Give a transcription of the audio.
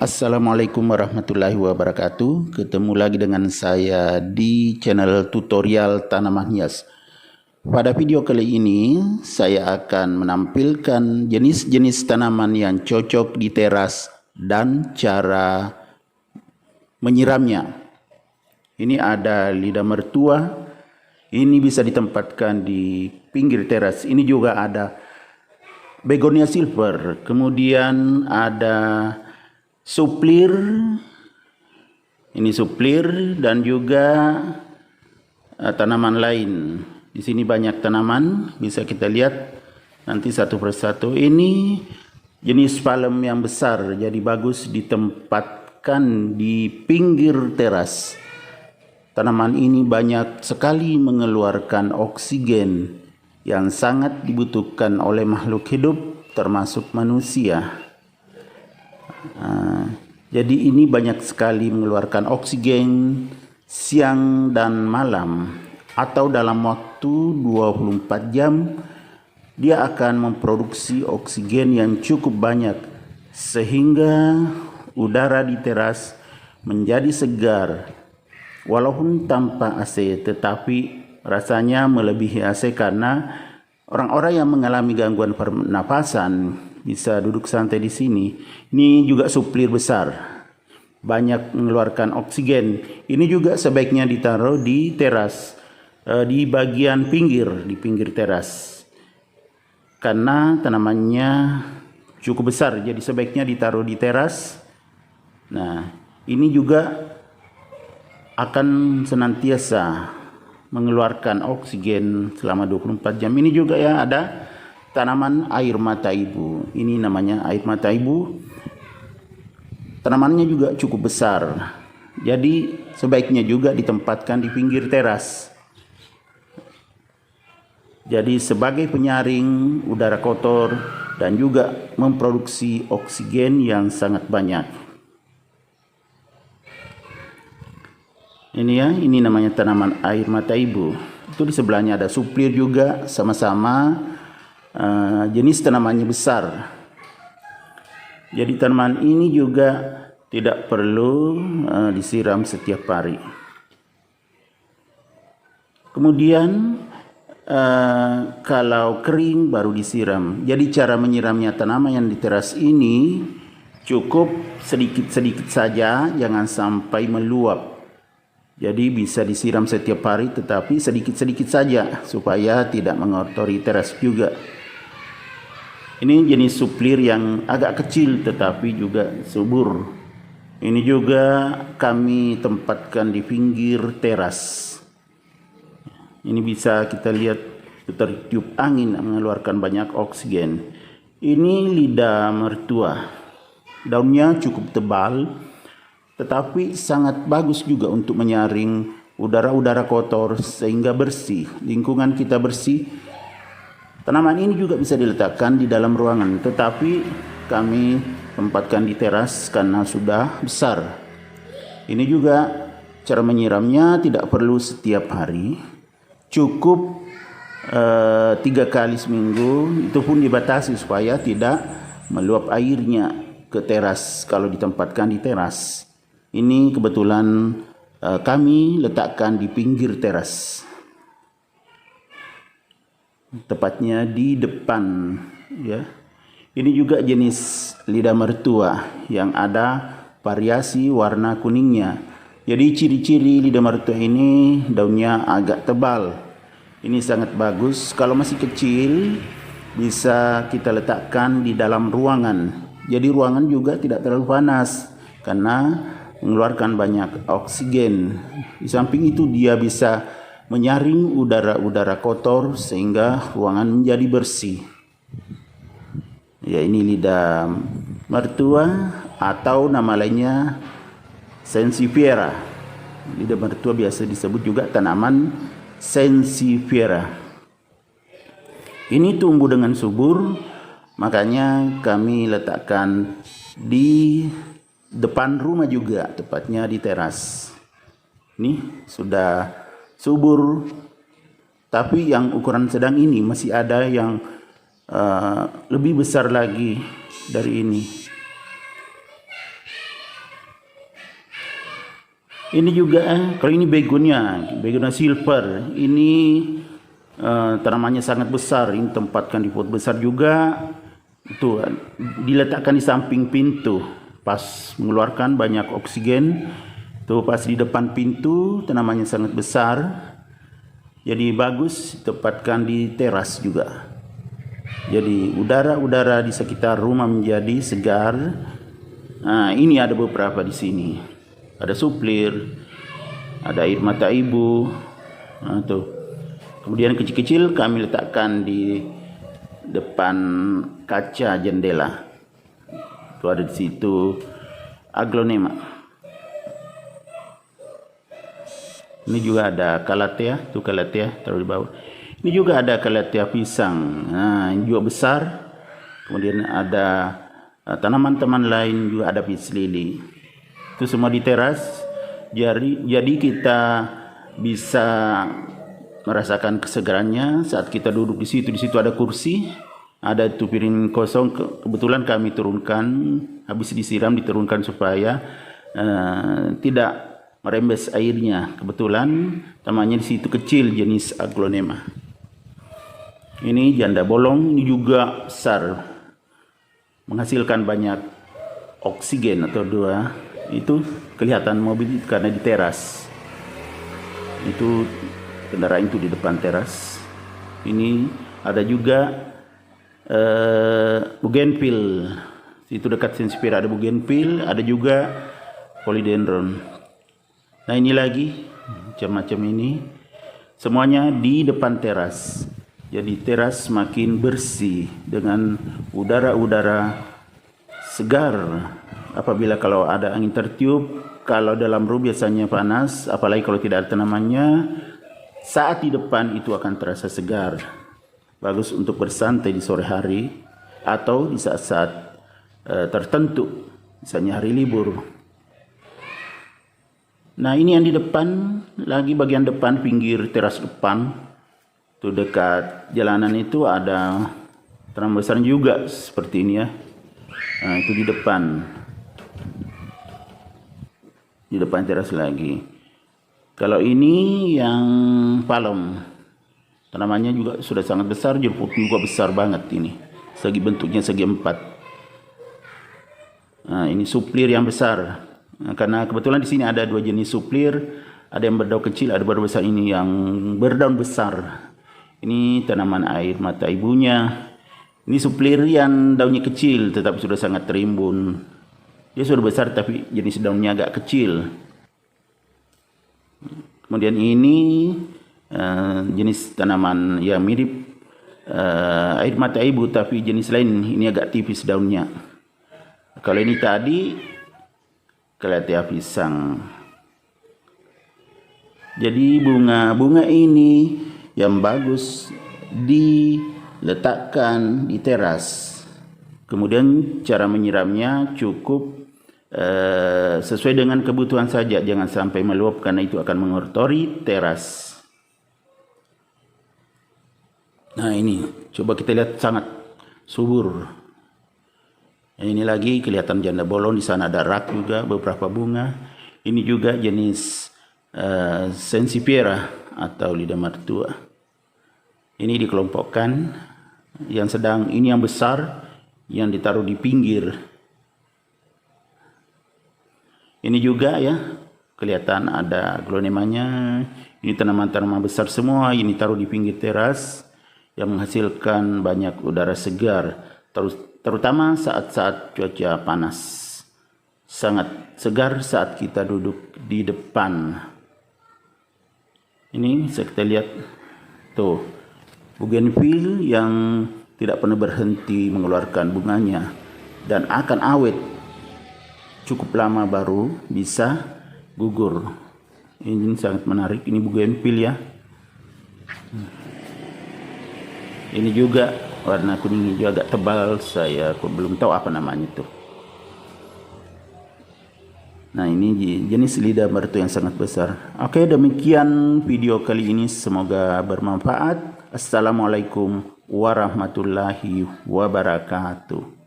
Assalamualaikum warahmatullahi wabarakatuh. Ketemu lagi dengan saya di channel tutorial tanaman hias. Pada video kali ini saya akan menampilkan jenis-jenis tanaman yang cocok di teras dan cara menyiramnya. Ini ada lidah mertua. Ini bisa ditempatkan di pinggir teras. Ini juga ada begonia silver. Kemudian ada suplir, ini suplir dan juga tanaman lain. Di sini banyak tanaman, bisa kita lihat nanti satu persatu. Ini jenis palem yang besar, jadi bagus ditempatkan di pinggir teras. Tanaman ini banyak sekali mengeluarkan oksigen yang sangat dibutuhkan oleh makhluk hidup, termasuk manusia. Jadi ini banyak sekali mengeluarkan oksigen siang dan malam, atau dalam waktu 24 jam dia akan memproduksi oksigen yang cukup banyak sehingga udara di teras menjadi segar walaupun tanpa AC, tetapi rasanya melebihi AC karena orang-orang yang mengalami gangguan pernapasan bisa duduk santai di sini. Ini juga suplir besar, banyak mengeluarkan oksigen. Ini juga sebaiknya ditaruh di teras, di bagian pinggir, di pinggir teras, karena tanamannya cukup besar, jadi sebaiknya ditaruh di teras. Nah, ini juga akan senantiasa mengeluarkan oksigen selama 24 jam. Ini juga ya ada tanaman air mata ibu. Ini namanya air mata ibu. Tanamannya juga cukup besar, jadi sebaiknya juga ditempatkan di pinggir teras. Jadi sebagai penyaring udara kotor dan juga memproduksi oksigen yang sangat banyak. Ini ya, ini namanya tanaman air mata ibu. Itu di sebelahnya ada suplir juga, sama-sama jenis tanamannya besar. Jadi tanaman ini juga tidak perlu disiram setiap hari. Kemudian kalau kering baru disiram. Jadi cara menyiramnya tanaman yang di teras ini cukup sedikit-sedikit saja, jangan sampai meluap. Jadi bisa disiram setiap hari, tetapi sedikit-sedikit saja supaya tidak mengotori teras juga. Ini jenis suplir yang agak kecil tetapi juga subur. Ini juga kami tempatkan di pinggir teras. Ini bisa kita lihat tertiup angin, mengeluarkan banyak oksigen. Ini lidah mertua. Daunnya cukup tebal tetapi sangat bagus juga untuk menyaring udara-udara kotor sehingga bersih, lingkungan kita bersih. Tanaman ini juga bisa diletakkan di dalam ruangan, tetapi kami tempatkan di teras karena sudah besar. Ini juga cara menyiramnya tidak perlu setiap hari, cukup 3 kali seminggu. Itu pun dibatasi supaya tidak meluap airnya ke teras kalau ditempatkan di teras. Ini kebetulan kami letakkan di pinggir teras, tepatnya di depan ya. Ini juga jenis lidah mertua yang ada variasi warna kuningnya. Jadi ciri-ciri lidah mertua ini daunnya agak tebal. Ini sangat bagus kalau masih kecil, bisa kita letakkan di dalam ruangan. Jadi ruangan juga tidak terlalu panas karena mengeluarkan banyak oksigen. Di samping itu dia bisa menyaring udara-udara kotor sehingga ruangan menjadi bersih. Ya, ini lidah mertua atau nama lainnya Sansevieria. Lidah mertua biasa disebut juga tanaman Sansevieria. Ini tumbuh dengan subur, makanya kami letakkan di depan rumah juga, tepatnya di teras. Ini sudah subur, tapi yang ukuran sedang ini masih ada yang lebih besar lagi dari ini. Ini juga kalau ini begonia silver. Ini tanamannya sangat besar. Ini tempatkan di pot besar juga. Itu diletakkan di samping pintu. Pas mengeluarkan banyak oksigen. Tuh pas di depan pintu, tanamannya sangat besar. Jadi bagus ditempatkan di teras juga. Jadi udara-udara di sekitar rumah menjadi segar. Nah, ini ada beberapa di sini. Ada suplir, ada air mata ibu. Nah, tuh. Kemudian kecil-kecil kami letakkan di depan kaca jendela. Itu ada di situ aglonema. Ini juga ada calathea, tuh calathea taruh di bawah. Ini juga ada calathea pisang. Nah, ini juga besar. Kemudian ada tanaman-tanaman lain juga, ada peace lily. Itu semua di teras. Jadi kita bisa merasakan kesegarannya saat kita duduk di situ. Di situ ada kursi, ada itu piring kosong. Kebetulan kami turunkan, habis disiram diturunkan supaya tidak merembes airnya. Kebetulan tamannya di situ kecil, jenis aglonema. Ini janda bolong, ini juga besar, menghasilkan banyak oksigen atau dua. Itu kelihatan mobil karena di teras. Itu kendaraan itu di depan teras. Ini ada juga bougainville. Itu dekat Senspira ada bougainville, ada juga philodendron. Nah, ini lagi macam-macam ini. Semuanya di depan teras. Jadi teras semakin bersih dengan udara-udara segar. Apabila kalau ada angin tertiup, kalau dalam rumah biasanya panas, apalagi kalau tidak ada tanamannya, saat di depan itu akan terasa segar. Bagus untuk bersantai di sore hari atau di saat-saat tertentu, misalnya hari libur. Nah, ini yang di depan, lagi bagian depan, pinggir teras depan. Itu dekat jalanan itu ada tanaman besar juga seperti ini ya. Nah, itu di depan. Di depan teras lagi. Kalau ini yang palem. Tanamannya juga sudah sangat besar, jeruk juga besar banget ini. Segi bentuknya segi 4. Nah, ini suplir yang besar. Nah, karena kebetulan di sini ada dua jenis suplir, ada yang berdaun kecil, ada berdaun besar. Ini yang berdaun besar. Ini tanaman air mata ibunya. Ini suplir yang daunnya kecil, tetapi sudah sangat terimbun. Dia sudah besar, tapi jenis daunnya agak kecil. Kemudian ini jenis tanaman yang mirip air mata ibu, tapi jenis lain. Ini agak tipis daunnya. Kalau ini tadi calathea pisang. Jadi bunga-bunga ini yang bagus diletakkan di teras. Kemudian cara menyiramnya cukup sesuai dengan kebutuhan saja, jangan sampai meluap karena itu akan mengotori teras. Nah, ini coba kita lihat sangat subur. Ini lagi kelihatan janda bolong, di sana ada rak juga beberapa bunga. Ini juga jenis Sensipiera atau lidah mertua. Ini dikelompokkan. Yang sedang ini yang besar yang ditaruh di pinggir. Ini juga ya kelihatan ada aglonemanya. Ini tanaman-tanaman besar semua. Ini taruh di pinggir teras yang menghasilkan banyak udara segar. Terutama saat-saat cuaca panas. Sangat segar saat kita duduk di depan. Ini kita lihat tuh bougainville yang tidak pernah berhenti mengeluarkan bunganya dan akan awet cukup lama baru bisa gugur. Ini sangat menarik. Ini bougainville ya. Ini juga warna kuning juga agak tebal, saya belum tahu apa namanya itu. Nah, ini jenis lidah mertua yang sangat besar. Oke, demikian video kali ini, semoga bermanfaat. Assalamualaikum warahmatullahi wabarakatuh.